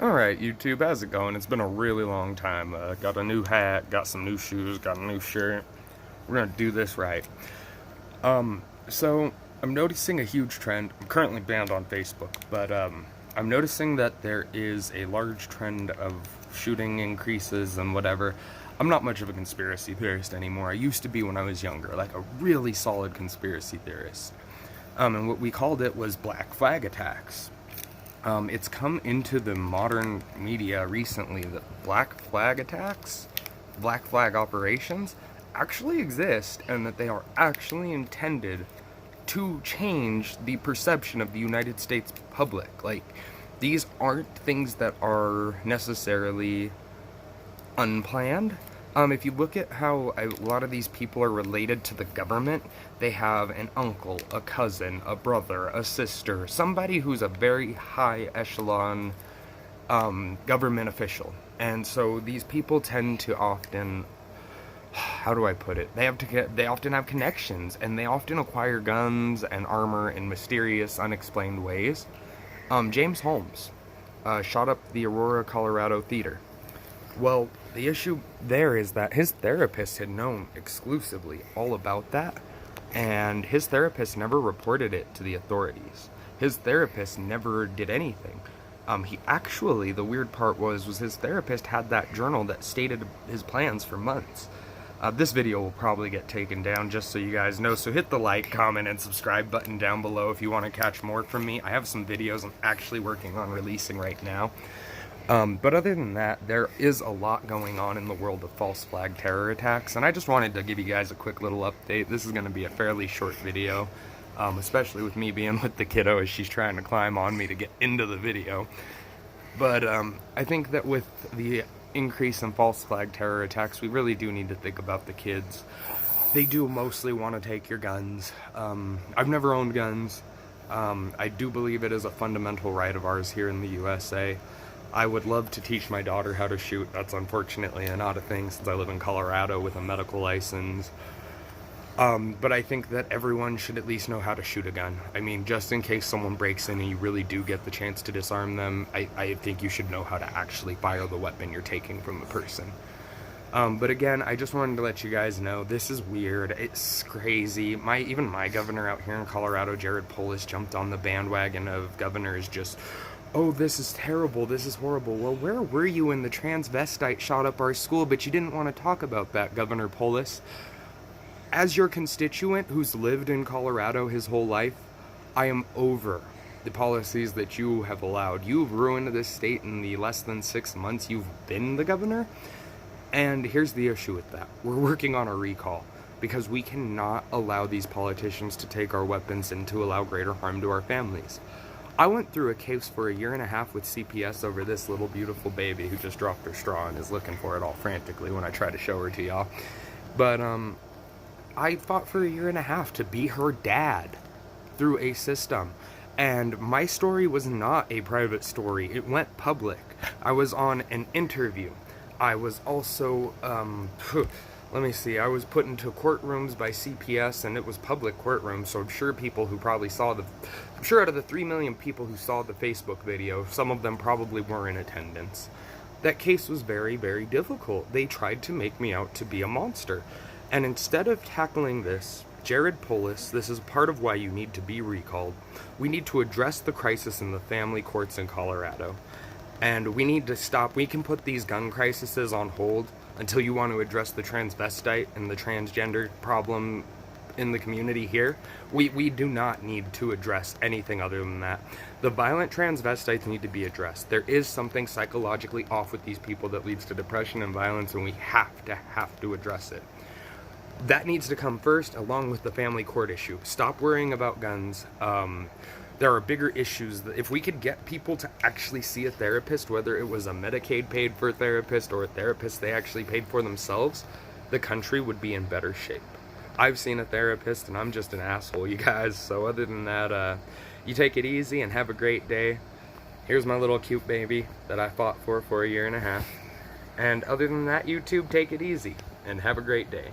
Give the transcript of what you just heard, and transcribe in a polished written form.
Alright, YouTube, how's it going? It's been a really long time. Got a new hat, got some new shoes, got a new shirt. We're gonna do this right. So, I'm noticing a huge trend. I'm currently banned on Facebook, but, I'm noticing that there is a large trend of shooting increases and whatever. I'm not much of a conspiracy theorist anymore. I used to be when I was younger, like a really solid conspiracy theorist. And what we called it was Black Flag attacks. It's come into the modern media recently that Black Flag attacks, Black Flag operations, actually exist, and that they are actually intended to change the perception of the United States public. Like, these aren't things that are necessarily unplanned. If you look at how a lot of these people are related to the government, they have an uncle, a cousin, a brother, a sister, somebody who's a very high echelon government official. And so these people tend to often, how do I put it? They often have connections, and they often acquire guns and armor in mysterious, unexplained ways. James Holmes shot up the Aurora, Colorado theater. Well, the issue there is that his therapist had known exclusively all about that, and his therapist never reported it to the authorities. His therapist never did anything. The weird part was his therapist had that journal that stated his plans for months. This video will probably get taken down, just so you guys know, so hit the like, comment, and subscribe button down below if you want to catch more from me. I have some videos I'm actually working on releasing right now. But other than that, there is a lot going on in the world of false flag terror attacks, and I just wanted to give you guys a quick little update. This is going to be a fairly short video, especially with me being with the kiddo as she's trying to climb on me to get into the video. But I think that with the increase in false flag terror attacks, we really do need to think about the kids. They do mostly want to take your guns. I've never owned guns. I do believe it is a fundamental right of ours here in the USA. I would love to teach my daughter how to shoot. That's unfortunately not a thing since I live in Colorado with a medical license. But I think that everyone should at least know how to shoot a gun. I mean, just in case someone breaks in and you really do get the chance to disarm them, I think you should know how to actually fire the weapon you're taking from the person. But again, I just wanted to let you guys know, this is weird, it's crazy. Even my governor out here in Colorado, Jared Polis, jumped on the bandwagon of governors just, oh, this is terrible, this is horrible. Well, where were you when the transvestite shot up our school, but you didn't want to talk about that, Governor Polis? As your constituent who's lived in Colorado his whole life, I am over the policies that you have allowed. You've ruined this state in the less than 6 months you've been the governor. And here's the issue with that. We're working on a recall because we cannot allow these politicians to take our weapons and to allow greater harm to our families. I went through a case for a year and a half with CPS over this little beautiful baby who just dropped her straw and is looking for it all frantically when I try to show her to y'all. But I fought for a year and a half to be her dad through a system. And my story was not a private story. It went public. I was on an interview. I was also, let me see, I was put into courtrooms by CPS, and it was public courtrooms, so I'm sure people who probably saw I'm sure out of the 3 million people who saw the Facebook video, some of them probably were in attendance. That case was very, very difficult. They tried to make me out to be a monster. And instead of tackling this, Jared Polis, this is part of why you need to be recalled. We need to address the crisis in the family courts in Colorado. And we need to stop. We can put these gun crises on hold until you want to address the transvestite and the transgender problem in the community here. We do not need to address anything other than that. The violent transvestites need to be addressed. There is something psychologically off with these people that leads to depression and violence, and we have to address it. That needs to come first, along with the family court issue. Stop worrying about guns. There are bigger issues. If we could get people to actually see a therapist, whether it was a Medicaid paid for therapist or a therapist they actually paid for themselves, the country would be in better shape. I've seen a therapist, and I'm just an asshole, you guys. So other than that, you take it easy and have a great day. Here's my little cute baby that I fought for a year and a half. And other than that, YouTube, take it easy and have a great day.